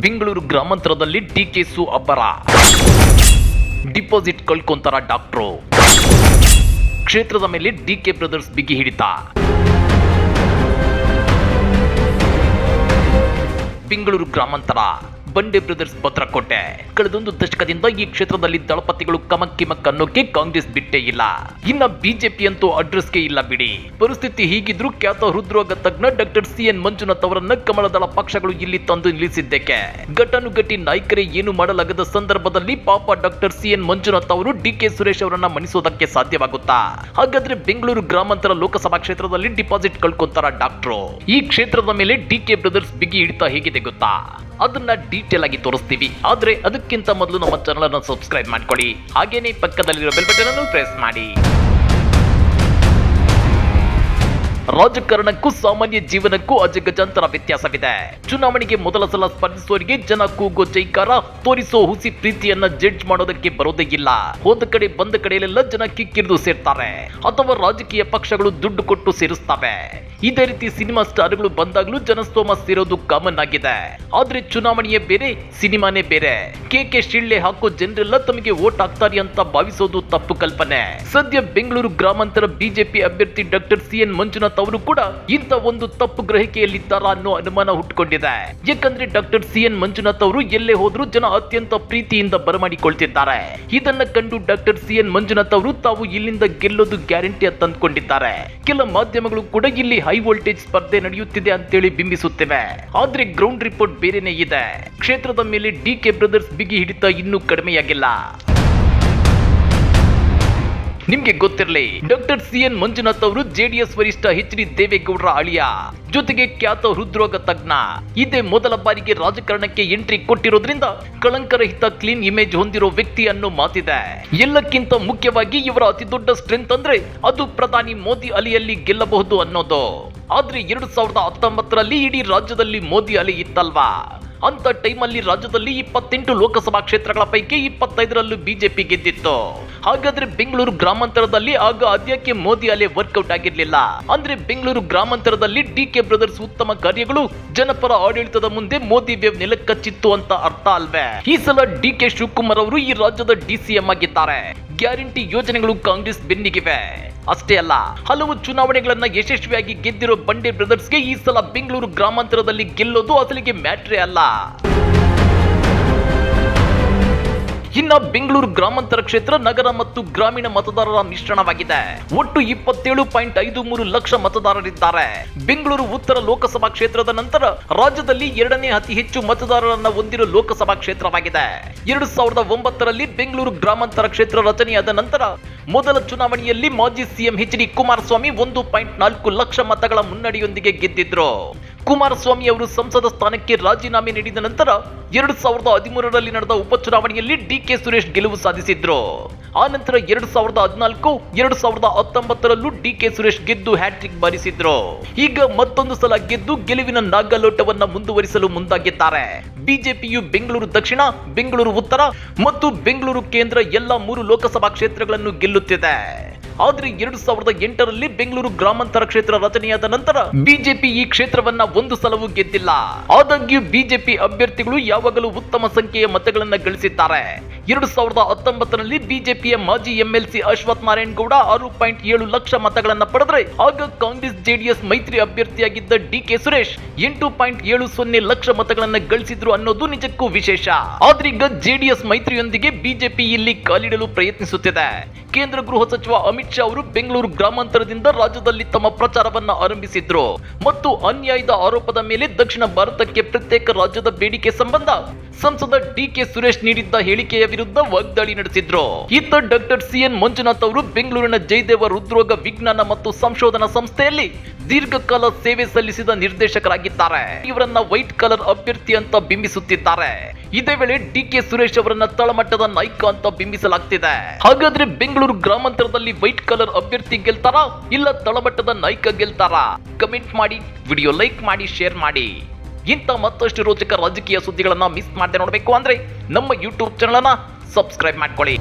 ಬೆಂಗಳೂರು ಗ್ರಾಮಾಂತರದಲ್ಲಿ ಡಿಕೆಸು ಅಬ್ಬರ, deposit ಕಳ್ಕೊಂತಾರ doctor, ಕ್ಷೇತ್ರದ ಮೇಲೆ ಡಿಕೆ ಬ್ರದರ್ಸ್ ಬಿಗಿ ಹಿಡಿತ. ಬೆಂಗಳೂರು ಗ್ರಾಮಾಂತರ ಬಂಡೆ ಬ್ರದರ್ಸ್ ಭದ್ರಕೋಟೆ. ಕಳೆದೊಂದು ದಶಕದಿಂದ ಈ ಕ್ಷೇತ್ರದಲ್ಲಿ ದಳಪತಿಗಳು ಕಮಕ್ ಅನ್ನೋಕೆ ಕಾಂಗ್ರೆಸ್ ಬಿಟ್ಟೇ ಇಲ್ಲ. ಇನ್ನ ಬಿಜೆಪಿ ಅಂತೂ ಅಡ್ರೆಸ್ಗೆ ಇಲ್ಲ ಬಿಡಿ. ಪರಿಸ್ಥಿತಿ ಹೀಗಿದ್ರು ಖ್ಯಾತ ಹೃದ್ರೋಗ ತಜ್ಞ ಡಾಕ್ಟರ್ ಸಿಎನ್ ಮಂಜುನಾಥ್ ಅವರನ್ನ ಕಮಲದಳ ಪಕ್ಷಗಳು ಇಲ್ಲಿ ತಂದು ನಿಲ್ಲಿಸಿದ್ದಕ್ಕೆ ಘಟಾನುಘಟಿ ನಾಯಕರೇ ಏನು ಮಾಡಲಾಗದ ಸಂದರ್ಭದಲ್ಲಿ ಪಾಪ ಡಾಕ್ಟರ್ ಸಿಎನ್ ಮಂಜುನಾಥ್ ಅವರು ಡಿಕೆ ಸುರೇಶ್ ಅವರನ್ನ ಮಣಿಸೋದಕ್ಕೆ ಸಾಧ್ಯವಾಗುತ್ತಾ? ಹಾಗಾದ್ರೆ ಬೆಂಗಳೂರು ಗ್ರಾಮಾಂತರ ಲೋಕಸಭಾ ಕ್ಷೇತ್ರದಲ್ಲಿ ಡಿಪಾಸಿಟ್ ಕಳ್ಕೊಂತಾರ ಡಾಕ್ಟ್ರು. ಈ ಕ್ಷೇತ್ರದ ಮೇಲೆ ಡಿಕೆ ಬ್ರದರ್ಸ್ ಬಿಗಿ ಹಿಡಿತ ಹೇಗಿದೆ ಗೊತ್ತಾ? ಅದನ್ನ ಡೀಟೇಲ್ ಆಗಿ ತೋರಿಸ್ತೀವಿ. ಆದ್ರೆ ಅದಕ್ಕಿಂತ ಮೊದಲು ನಮ್ಮ ಚಾನೆಲ್ ಅನ್ನು ಸಬ್ಸ್ಕ್ರೈಬ್ ಮಾಡ್ಕೊಳ್ಳಿ, ಹಾಗೇನೆ ಪಕ್ಕದಲ್ಲಿರೋ ಬೆಲ್ ಬಟನ್ ಅನ್ನು ಪ್ರೆಸ್ ಮಾಡಿ. ರಾಜಕಾರಣಕ್ಕೂ ಸಾಮಾನ್ಯ ಜೀವನಕ್ಕೂ ಅಜಗಜಾಂತರ ವ್ಯತ್ಯಾಸವಿದೆ. ಚುನಾವಣೆಗೆ ಮೊದಲ ಸಲ ಸ್ಪರ್ಧಿಸುವವರಿಗೆ ಜನ ಕೂಗೋ ಜೈಕಾರ, ತೋರಿಸೋ ಹುಸಿ ಪ್ರೀತಿಯನ್ನ ಜಡ್ಜ್ ಮಾಡೋದಕ್ಕೆ ಬರೋದೇ ಇಲ್ಲ. ಹೋದ ಕಡೆ ಬಂದ ಕಡೆಯಲ್ಲೆಲ್ಲ ಜನ ಕಿಕ್ಕಿರಿದು ಸೇರ್ತಾರೆ ಅಥವಾ ರಾಜಕೀಯ ಪಕ್ಷಗಳು ದುಡ್ಡು ಕೊಟ್ಟು ಸೇರಿಸ್ತವೆ. ಇದೇ ರೀತಿ ಸಿನಿಮಾ ಸ್ಟಾರ್ಗಳು ಬಂದಾಗ್ಲೂ ಜನಸ್ತೋಮ ಸೇರೋದು ಕಾಮನ್ ಆಗಿದೆ. ಆದ್ರೆ ಚುನಾವಣೆಯೇ ಬೇರೆ, ಸಿನಿಮಾನೇ ಬೇರೆ. ಕೇಕೆ ಶಿಳ್ಳೆ ಹಾಕೋ ಜನರೆಲ್ಲ ತಮಗೆ ವೋಟ್ ಹಾಕ್ತಾರೆ ಅಂತ ಭಾವಿಸೋದು ತಪ್ಪು ಕಲ್ಪನೆ. ಸದ್ಯ ಬೆಂಗಳೂರು ಗ್ರಾಮಾಂತರ ಬಿಜೆಪಿ ಅಭ್ಯರ್ಥಿ ಡಾಕ್ಟರ್ ಸಿಎನ್ ಮಂಜುನಾಥ್ ಅವರು ಕೂಡ ಇಂಥ ಒಂದು ತಪ್ಪು ಗ್ರಹಿಕೆಯಲ್ಲಿದ್ದಾರಾ ಅನ್ನೋ ಅನುಮಾನ ಹುಟ್ಟುಕೊಂಡಿದೆ. ಯಾಕಂದ್ರೆ ಡಾಕ್ಟರ್ ಸಿಎನ್ ಮಂಜುನಾಥ್ ಅವರು ಎಲ್ಲೇ ಹೋದ್ರೂ ಜನ ಅತ್ಯಂತ ಪ್ರೀತಿಯಿಂದ ಬರಮಾಡಿಕೊಳ್ತಿದ್ದಾರೆ. ಇದನ್ನ ಕಂಡು ಡಾಕ್ಟರ್ ಸಿಎನ್ ಮಂಜುನಾಥ್ ಅವರು ತಾವು ಇಲ್ಲಿಂದ ಗೆಲ್ಲೋದು ಗ್ಯಾರಂಟಿ ಅಂತ ಅಂದ್ಕೊಂಡಿದ್ದಾರೆ. ಕೆಲ ಮಾಧ್ಯಮಗಳು ಕೂಡ ಇಲ್ಲಿ ಹೈ ವೋಲ್ಟೇಜ್ ಸ್ಪರ್ಧೆ ನಡೆಯುತ್ತಿದೆ ಅಂತೇಳಿ ಬಿಂಬಿಸುತ್ತಿವೆ. ಆದ್ರೆ ಗ್ರೌಂಡ್ ರಿಪೋರ್ಟ್ ಬೇರೆನೇ ಇದೆ. ಕ್ಷೇತ್ರದ ಮೇಲೆ ಡಿಕೆ ಬ್ರದರ್ಸ್ ಬಿಗಿ ಹಿಡಿತ ಇನ್ನೂ ಕಡಿಮೆಯಾಗಿಲ್ಲ. ನಿಮ್ಗೆ ಗೊತ್ತಿರಲಿ, ಡಾಕ್ಟರ್ ಸಿಎನ್ ಮಂಜುನಾಥ್ ಅವರು ಜೆಡಿಎಸ್ ವರಿಷ್ಠ ಎಚ್ ಡಿ ದೇವೇಗೌಡರ ಅಳಿಯ, ಜೊತೆಗೆ ಖ್ಯಾತ ಹೃದ್ರೋಗ ತಜ್ಞ. ಇದೇ ಮೊದಲ ಬಾರಿಗೆ ರಾಜಕಾರಣಕ್ಕೆ ಎಂಟ್ರಿ ಕೊಟ್ಟಿರೋದ್ರಿಂದ ಕಳಂಕರಹಿತ ಕ್ಲೀನ್ ಇಮೇಜ್ ಹೊಂದಿರೋ ವ್ಯಕ್ತಿ ಅನ್ನೋ ಮಾತಿದೆ. ಎಲ್ಲಕ್ಕಿಂತ ಮುಖ್ಯವಾಗಿ ಇವರ ಅತಿ ದೊಡ್ಡ ಸ್ಟ್ರೆಂತ್ ಅಂದ್ರೆ ಅದು ಪ್ರಧಾನಿ ಮೋದಿ ಅಲೆಯಲ್ಲಿ ಗೆಲ್ಲಬಹುದು ಅನ್ನೋದು. ಆದ್ರೆ 2019ರಲ್ಲಿ ಇಡೀ ರಾಜ್ಯದಲ್ಲಿ ಮೋದಿ ಅಲೆ ಇತ್ತಲ್ವಾ? ಅಂತ ಟೈಮಲ್ಲಿ ರಾಜ್ಯದಲ್ಲಿ 28 ಲೋಕಸಭಾ ಕ್ಷೇತ್ರಗಳ ಪೈಕಿ 25ರಲ್ಲೂ ಬಿಜೆಪಿ ಗೆದ್ದಿತ್ತು. ಹಾಗಾದ್ರೆ ಬೆಂಗಳೂರು ಗ್ರಾಮಾಂತರದಲ್ಲಿ ಆಗ ಅದ್ಯಾಕೆ ಮೋದಿ ಅಲೆ ವರ್ಕೌಟ್ ಆಗಿರ್ಲಿಲ್ಲ? ಅಂದ್ರೆ ಬೆಂಗಳೂರು ಗ್ರಾಮಾಂತರದಲ್ಲಿ ಡಿಕೆ ಬ್ರದರ್ಸ್ ಉತ್ತಮ ಕಾರ್ಯಗಳು ಜನಪರ ಆಡಳಿತದ ಮುಂದೆ ಮೋದಿ ವೇವ್ ನೆಲಕ್ಕಚ್ಚಿತ್ತು ಅಂತ ಅರ್ಥ ಅಲ್ವೇ? ಈ ಸಲ ಡಿಕೆ ಶಿವಕುಮಾರ್ ಅವರು ಈ ರಾಜ್ಯದ ಡಿಸಿಎಂ ಆಗಿದ್ದಾರೆ. ಗ್ಯಾರಂಟಿ ಯೋಜನೆಗಳು ಕಾಂಗ್ರೆಸ್ ಬೆನ್ನಿಗಿವೆ. ಅಷ್ಟೇ ಅಲ್ಲ, ಹಲವು ಚುನಾವಣೆಗಳನ್ನ ಯಶಸ್ವಿಯಾಗಿ ಗೆದ್ದಿರೋ ಬಂಡೆ ಬ್ರದರ್ಸ್ಗೆ ಈ ಸಲ ಬೆಂಗಳೂರು ಗ್ರಾಮಾಂತರದಲ್ಲಿ ಗೆಲ್ಲೋದು ಅಸಲಿಗೆ ಮ್ಯಾಟ್ರೇ ಅಲ್ಲ. ಇನ್ನ ಬೆಂಗಳೂರು ಗ್ರಾಮಾಂತರ ಕ್ಷೇತ್ರ ನಗರ ಮತ್ತು ಗ್ರಾಮೀಣ ಮತದಾರರ ಮಿಶ್ರಣವಾಗಿದೆ. ಒಟ್ಟು 27.53 ಲಕ್ಷ ಮತದಾರರಿದ್ದಾರೆ. ಬೆಂಗಳೂರು ಉತ್ತರ ಲೋಕಸಭಾ ಕ್ಷೇತ್ರದ ನಂತರ ರಾಜ್ಯದಲ್ಲಿ 2ನೇ ಅತಿ ಹೆಚ್ಚು ಮತದಾರರನ್ನ ಹೊಂದಿರುವ ಲೋಕಸಭಾ ಕ್ಷೇತ್ರವಾಗಿದೆ. 2009ರಲ್ಲಿ ಬೆಂಗಳೂರು ಗ್ರಾಮಾಂತರ ಕ್ಷೇತ್ರ ರಚನೆಯಾದ ನಂತರ ಮೊದಲ ಚುನಾವಣೆಯಲ್ಲಿ ಮಾಜಿ CM H D Kumaraswamy 1.4 lakh ಮತಗಳ ಮುನ್ನಡೆಯೊಂದಿಗೆ ಗೆದ್ದಿದ್ರು. ಕುಮಾರಸ್ವಾಮಿ ಅವರು ಸಂಸದ ಸ್ಥಾನಕ್ಕೆ ರಾಜೀನಾಮೆ ನೀಡಿದ ನಂತರ 2013ರಲ್ಲಿ ನಡೆದ ಉಪಚುನಾವಣೆಯಲ್ಲಿ ಡಿಕೆ ಸುರೇಶ್ ಗೆಲುವು ಸಾಧಿಸಿದ್ರು. ಆ ನಂತರ 2014, 2019ರಲ್ಲೂ ಡಿಕೆ ಸುರೇಶ್ ಗೆದ್ದು ಹ್ಯಾಟ್ರಿಕ್ ಬಾರಿಸಿದ್ರು. ಈಗ ಮತ್ತೊಂದು ಸಲ ಗೆದ್ದು ಗೆಲುವಿನ ನಾಗಲೋಟವನ್ನ ಮುಂದುವರಿಸಲು ಮುಂದಾಗಿದ್ದಾರೆ. ಬಿಜೆಪಿಯು ಬೆಂಗಳೂರು ದಕ್ಷಿಣ, ಬೆಂಗಳೂರು ಉತ್ತರ ಮತ್ತು ಬೆಂಗಳೂರು ಕೇಂದ್ರ ಎಲ್ಲ 3 ಲೋಕಸಭಾ ಕ್ಷೇತ್ರಗಳನ್ನು ಗೆಲ್ಲುತ್ತಿದೆ. ಆದ್ರೆ 2008ರಲ್ಲಿ ಬೆಂಗಳೂರು ಗ್ರಾಮಾಂತರ ಕ್ಷೇತ್ರ ರಚನೆಯಾದ ನಂತರ ಬಿಜೆಪಿ ಈ ಕ್ಷೇತ್ರವನ್ನ ಒಂದು ಸಲವೂ ಗೆದ್ದಿಲ್ಲ. ಆದಾಗ್ಯೂ ಬಿಜೆಪಿ ಅಭ್ಯರ್ಥಿಗಳು ಯಾವಾಗಲೂ ಉತ್ತಮ ಸಂಖ್ಯೆಯ ಮತಗಳನ್ನ ಗಳಿಸಿದ್ದಾರೆ. 2019ರಲ್ಲಿ ಬಿಜೆಪಿಯ ಮಾಜಿ ಎಂಎಲ್ಸಿ ಅಶ್ವಥ್ ನಾರಾಯಣ್ ಗೌಡ 6.7 ಲಕ್ಷ ಮತಗಳನ್ನ ಪಡೆದ್ರೆ, ಆಗ ಕಾಂಗ್ರೆಸ್ ಜೆಡಿಎಸ್ ಮೈತ್ರಿ ಅಭ್ಯರ್ಥಿಯಾಗಿದ್ದ ಡಿಕೆ ಸುರೇಶ್ 8.70 ಲಕ್ಷ ಮತಗಳನ್ನ ಗಳಿಸಿದ್ರು ಅನ್ನೋದು ನಿಜಕ್ಕೂ ವಿಶೇಷ. ಆದ್ರೆ ಈಗ ಜೆಡಿಎಸ್ ಮೈತ್ರಿಯೊಂದಿಗೆ ಬಿಜೆಪಿ ಇಲ್ಲಿ ಕಾಲಿಡಲು ಪ್ರಯತ್ನಿಸುತ್ತಿದೆ. ಕೇಂದ್ರ ಗೃಹ ಸಚಿವ ಅಮಿತ್ ಶಾ ಅವರು ಬೆಂಗಳೂರು ಗ್ರಾಮಾಂತರದಿಂದ ರಾಜ್ಯದಲ್ಲಿ ತಮ್ಮ ಪ್ರಚಾರವನ್ನ ಆರಂಭಿಸಿದ್ರು ಮತ್ತು ಅನ್ಯಾಯದ ಆರೋಪದ ಮೇಲೆ ದಕ್ಷಿಣ ಭಾರತಕ್ಕೆ ಪ್ರತ್ಯೇಕ ರಾಜ್ಯದ ಬೇಡಿಕೆ ಸಂಬಂಧ ಸಂಸದ ಡಿಕೆ ಸುರೇಶ್ ನೀಡಿದ್ದ ಹೇಳಿಕೆಯ ವಿರುದ್ಧ ವಾಗ್ದಾಳಿ ನಡೆಸಿದ್ರು. ಇತ್ತ ಡಾಕ್ಟರ್ ಸಿಎನ್ ಮಂಜುನಾಥ್ ಅವರು ಬೆಂಗಳೂರಿನ ಜಯದೇವ ಹೃದ್ರೋಗ ವಿಜ್ಞಾನ ಮತ್ತು ಸಂಶೋಧನಾ ಸಂಸ್ಥೆಯಲ್ಲಿ ದೀರ್ಘಕಾಲ ಸೇವೆ ಸಲ್ಲಿಸಿದ ನಿರ್ದೇಶಕರಾಗಿದ್ದಾರೆ. ಇವರನ್ನ ವೈಟ್ ಕಲರ್ ಅಭ್ಯರ್ಥಿ ಅಂತ ಬಿಂಬಿಸುತ್ತಿದ್ದಾರೆ. ಇದೇ ವೇಳೆ ಡಿಕೆ ಸುರೇಶ್ ಅವರನ್ನ ತಳಮಟ್ಟದ ನಾಯಕ ಅಂತ ಬಿಂಬಿಸಲಾಗ್ತಿದೆ. ಹಾಗಾದ್ರೆ ಬೆಂಗಳೂರು ಗ್ರಾಮಾಂತರದಲ್ಲಿ ವೈಟ್ ಕಲರ್ ಅಭ್ಯರ್ಥಿ ಗೆಲ್ತಾರಾ ಇಲ್ಲ ತಳಮಟ್ಟದ ನಾಯಕ ಗೆಲ್ತಾರಾ? ಕಮೆಂಟ್ ಮಾಡಿ, ವಿಡಿಯೋ ಲೈಕ್ ಮಾಡಿ, ಶೇರ್ ಮಾಡಿ. ಇಂಥ ಮತ್ತಷ್ಟು ರೋಚಕ ರಾಜಕೀಯ ಸುದ್ದಿಗಳನ್ನ ಮಿಸ್ ಮಾಡದೆ ನೋಡಬೇಕು ಅಂದ್ರೆ ನಮ್ಮ ಯೂಟ್ಯೂಬ್ ಚಾನೆಲ್ ಅನ್ನ ಸಬ್ಸ್ಕ್ರೈಬ್ ಮಾಡ್ಕೊಳ್ಳಿ.